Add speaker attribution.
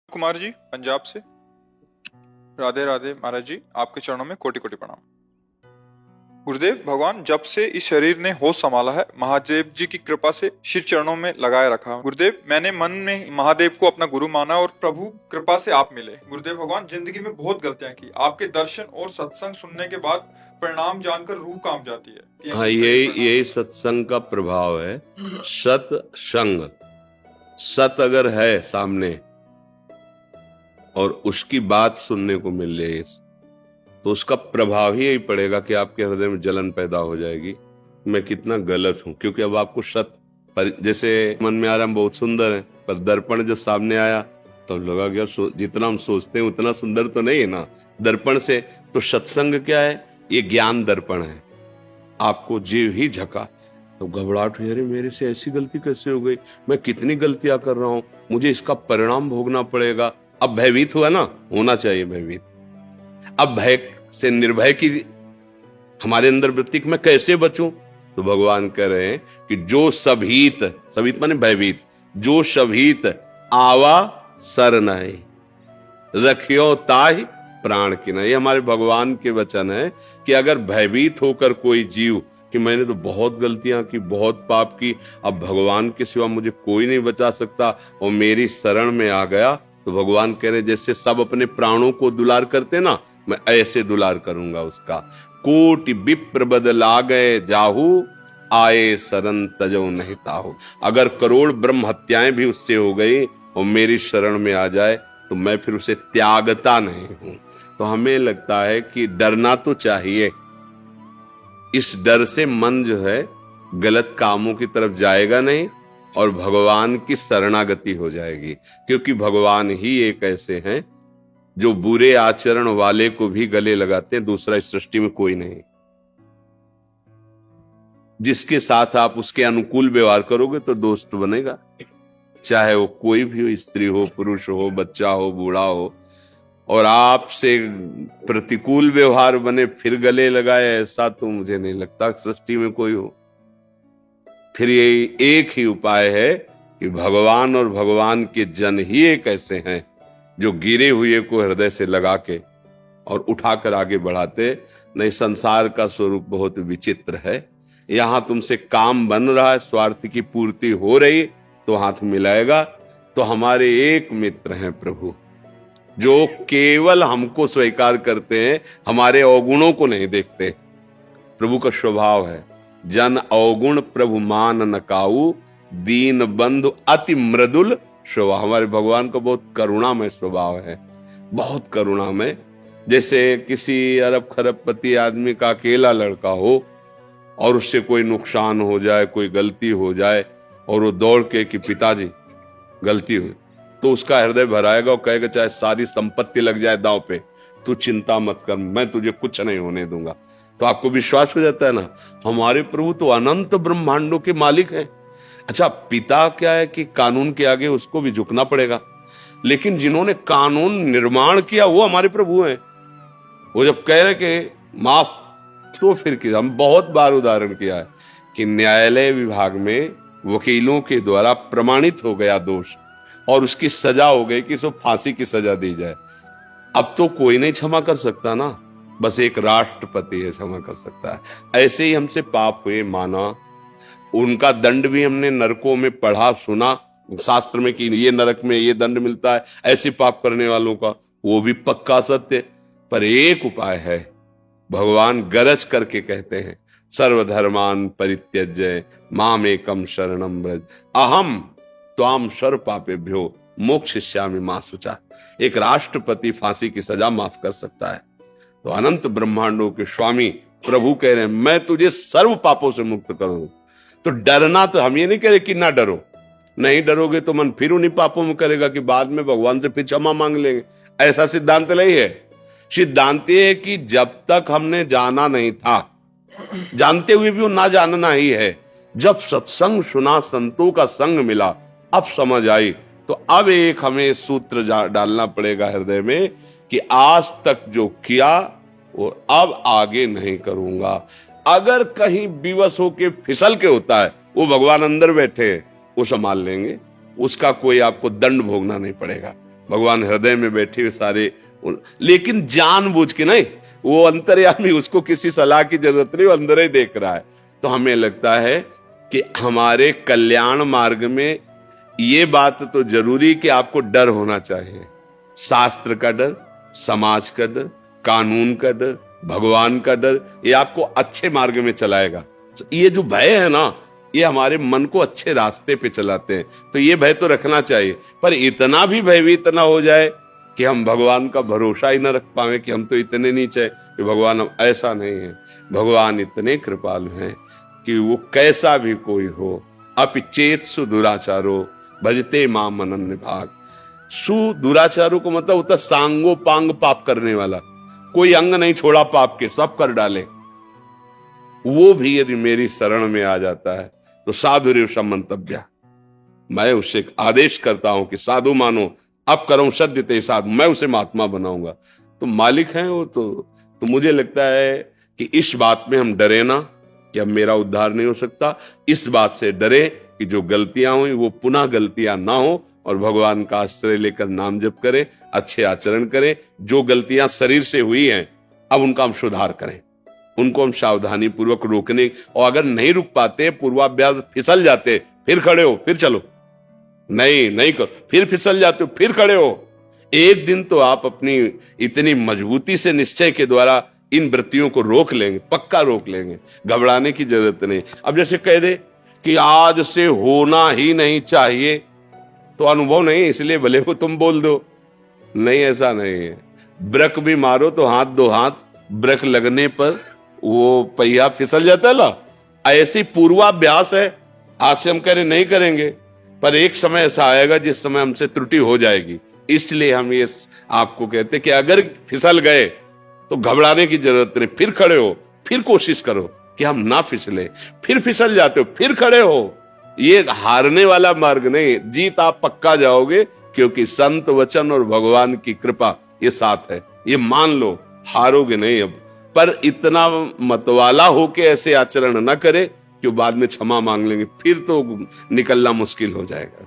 Speaker 1: कुमार जी पंजाब से। राधे राधे महाराज जी, आपके चरणों में कोटि कोटि प्रणाम। गुरुदेव भगवान, जब से इस शरीर ने होश संभाला है, महादेव जी की कृपा से शिव चरणों में लगाए रखा। गुरुदेव, मैंने मन में महादेव को अपना गुरु माना और प्रभु कृपा से आप मिले। गुरुदेव भगवान, जिंदगी में बहुत गलतियां की, आपके दर्शन और सत्संग सुनने के बाद परिणाम जानकर रूह काम जाती है।
Speaker 2: हाँ, यही सत्संग का प्रभाव है। सत्संग, सत अगर है सामने और उसकी बात सुनने को मिल जाए तो उसका प्रभाव ही यही पड़ेगा कि आपके हृदय में जलन पैदा हो जाएगी, मैं कितना गलत हूं। क्योंकि अब आपको जैसे मन में आ रहा है बहुत सुंदर है, पर दर्पण जब सामने आया तो लगा कि जितना हम सोचते हैं उतना सुंदर तो नहीं है ना दर्पण से। तो सत्संग क्या है? ये ज्ञान दर्पण है। आपको जीव ही झका तो घबराहट हुई, अरे मेरे से ऐसी गलती कैसे हो गई, मैं कितनी गलतियां कर रहा हूं, मुझे इसका परिणाम भोगना पड़ेगा। अब भयभीत हुआ ना, होना चाहिए भयभीत। अब भय से निर्भय की हमारे अंदर वृत्ति मैं कैसे बचूं? तो भगवान कह रहे हैं कि जो सभीत, सभीत माने भयभीत, जो सभीत आवा सर नहीं रखियो ताहि प्राण की नहीं। हमारे भगवान के वचन है कि अगर भयभीत होकर कोई जीव कि मैंने तो बहुत गलतियां की, बहुत पाप की, अब भगवान के सिवा मुझे कोई नहीं बचा सकता और मेरी शरण में आ गया, तो भगवान कह रहे जैसे सब अपने प्राणों को दुलार करते ना, मैं ऐसे दुलार करूंगा उसका। कोटि विप्र बदला गए जाहू, आए शरण तजो नहीं ताहू। अगर करोड़ ब्रह्म हत्याएं भी उससे हो गई और मेरी शरण में आ जाए तो मैं फिर उसे त्यागता नहीं हूं। तो हमें लगता है कि डरना तो चाहिए, इस डर से मन जो है गलत कामों की तरफ जाएगा नहीं और भगवान की शरणागति हो जाएगी। क्योंकि भगवान ही एक ऐसे हैं जो बुरे आचरण वाले को भी गले लगाते हैं, दूसरा इस सृष्टि में कोई नहीं। जिसके साथ आप उसके अनुकूल व्यवहार करोगे तो दोस्त बनेगा, चाहे वो कोई भी हो, स्त्री हो, पुरुष हो, बच्चा हो, बूढ़ा हो। और आपसे प्रतिकूल व्यवहार बने फिर गले लगाए, ऐसा तो मुझे नहीं लगता सृष्टि में कोई हो। फिर ये एक ही उपाय है कि भगवान और भगवान के जन ही एक ऐसे हैं जो गिरे हुए को हृदय से लगा के और उठाकर आगे बढ़ाते। नहीं, संसार का स्वरूप बहुत विचित्र है। यहां तुमसे काम बन रहा है, स्वार्थ की पूर्ति हो रही तो हाथ मिलाएगा। तो हमारे एक मित्र हैं प्रभु, जो केवल हमको स्वीकार करते हैं, हमारे अवगुणों को नहीं देखते। प्रभु का स्वभाव है जन अवगुण प्रभु मान न काऊ, दीन बंधु अति मृदुल स्वभाव। हमारे भगवान का बहुत करुणामय स्वभाव है, बहुत करुणामय। जैसे किसी अरब खरबपति आदमी का अकेला लड़का हो और उससे कोई नुकसान हो जाए, कोई गलती हो जाए और वो दौड़ के कि पिताजी गलती हुई, तो उसका हृदय भराएगा और कहेगा चाहे सारी संपत्ति लग जाए दांव पे, तू चिंता मत कर, मैं तुझे कुछ नहीं होने दूंगा। तो आपको विश्वास हो जाता है ना, हमारे प्रभु तो अनंत ब्रह्मांडों के मालिक हैं। अच्छा, पिता क्या है कि कानून के आगे उसको भी झुकना पड़ेगा, लेकिन जिन्होंने कानून निर्माण किया वो हमारे प्रभु हैं। वो जब कह रहे कि माफ, तो फिर किया। हम बहुत बार उदाहरण किया है कि न्यायालय विभाग में वकीलों के द्वारा प्रमाणित हो गया दोष और उसकी सजा हो गई कि इसको फांसी की सजा दी जाए। अब तो कोई नहीं क्षमा कर सकता ना, बस एक राष्ट्रपति है क्षमा कर सकता है। ऐसे ही हमसे पाप हुए, माना, उनका दंड भी हमने नरकों में पढ़ा सुना शास्त्र में कि ये नरक में ये दंड मिलता है ऐसे पाप करने वालों का, वो भी पक्का सत्य। पर एक उपाय है, भगवान गरज करके कहते हैं सर्वधर्मान परित्यज्य मामेकम शरणम व्रज अहम त्वाम सर्व पापेभ्यो मोक्षयिष्यामि मा शुचा। एक राष्ट्रपति फांसी की सजा माफ कर सकता है, तो अनंत ब्रह्मांडों के स्वामी प्रभु कह रहे हैं मैं तुझे सर्व पापों से मुक्त करूं। तो डरना, तो हम ये नहीं कह रहे कि ना डरो, नहीं डरोगे तो मन फिर उन्हीं पापों में करेगा कि बाद में भगवान से फिर क्षमा मांग लेंगे। ऐसा सिद्धांत नहीं है। सिद्धांत ये है कि जब तक हमने जाना नहीं था, जानते हुए भी वो ना जानना ही है। जब सत्संग सुना, संतों का संग मिला, अब समझ आई, तो अब एक हमें सूत्र डालना पड़ेगा हृदय में कि आज तक जो किया वो अब आगे नहीं करूंगा। अगर कहीं विवश होके फिसल के होता है, वो भगवान अंदर बैठे वो संभाल लेंगे, उसका कोई आपको दंड भोगना नहीं पड़ेगा। भगवान हृदय में बैठे हुए सारे, लेकिन जानबूझ के नहीं, वो अंतर्यामी, उसको किसी सलाह की जरूरत नहीं, वो अंदर ही देख रहा है। तो हमें लगता है कि हमारे कल्याण मार्ग में ये बात तो जरूरी कि आपको डर होना चाहिए, शास्त्र का डर, समाज का डर, कानून का डर, भगवान का डर, ये आपको अच्छे मार्ग में चलाएगा। ये जो भय है ना, ये हमारे मन को अच्छे रास्ते पे चलाते हैं, तो ये भय तो रखना चाहिए। पर इतना भी भयभीत ना हो जाए कि हम भगवान का भरोसा ही ना रख पाए कि हम तो इतने नीचे कि भगवान, हम ऐसा नहीं है। भगवान इतने कृपालु हैं कि वो कैसा भी कोई हो, अपिचेत सुदुराचारो भजते माम अनन्य भाग। सुदुराचारों को मतलब होता सांगो पांग पाप करने वाला, कोई अंग नहीं छोड़ा पाप के, सब कर डाले। वो भी यदि मेरी शरण में आ जाता है तो साधुरेव समंतव्य, मैं उससे आदेश करता हूं कि साधु मानो, अब करो सद्य ते साधु, मैं उसे महात्मा बनाऊंगा। तो मालिक हैं वो। तो मुझे लगता है कि इस बात में हम डरे ना कि अब मेरा उद्धार नहीं हो सकता, इस बात से डरे कि जो गलतियां हुई वो पुनः गलतियां ना हो, और भगवान का आश्रय लेकर नाम जप करें, अच्छे आचरण करें। जो गलतियां शरीर से हुई हैं अब उनका हम सुधार करें, उनको हम सावधानी पूर्वक रोकने, और अगर नहीं रुक पाते, पूर्वाभ्यास फिसल जाते, फिर खड़े हो, फिर चलो, नहीं करो, फिर फिसल जाते हो, फिर खड़े हो। एक दिन तो आप अपनी इतनी मजबूती से निश्चय के द्वारा इन वृत्तियों को रोक लेंगे, पक्का रोक लेंगे, घबराने की जरूरत नहीं। अब जैसे कह दे कि आज से होना ही नहीं चाहिए, तो अनुभव नहीं, इसलिए भले को तुम बोल दो, नहीं, ऐसा नहीं है। ब्रेक भी मारो तो हाथ दो हाथ, ब्रेक लगने पर वो पहिया फिसल जाता है ना, ऐसी पूर्वाभ्यास है। आज से हम कह रहे नहीं करेंगे, पर एक समय ऐसा आएगा जिस समय हमसे त्रुटि हो जाएगी। इसलिए हम ये आपको कहते कि अगर फिसल गए तो घबराने की जरूरत नहीं, फिर खड़े हो, फिर कोशिश करो कि हम ना फिसले, फिर फिसल जाते हो, फिर खड़े हो। ये हारने वाला मार्ग नहीं, जीत आप पक्का जाओगे, क्योंकि संत वचन और भगवान की कृपा ये साथ है, ये मान लो, हारोगे नहीं अब। पर इतना मतवाला होके ऐसे आचरण न करे कि बाद में क्षमा मांग लेंगे, फिर तो निकलना मुश्किल हो जाएगा।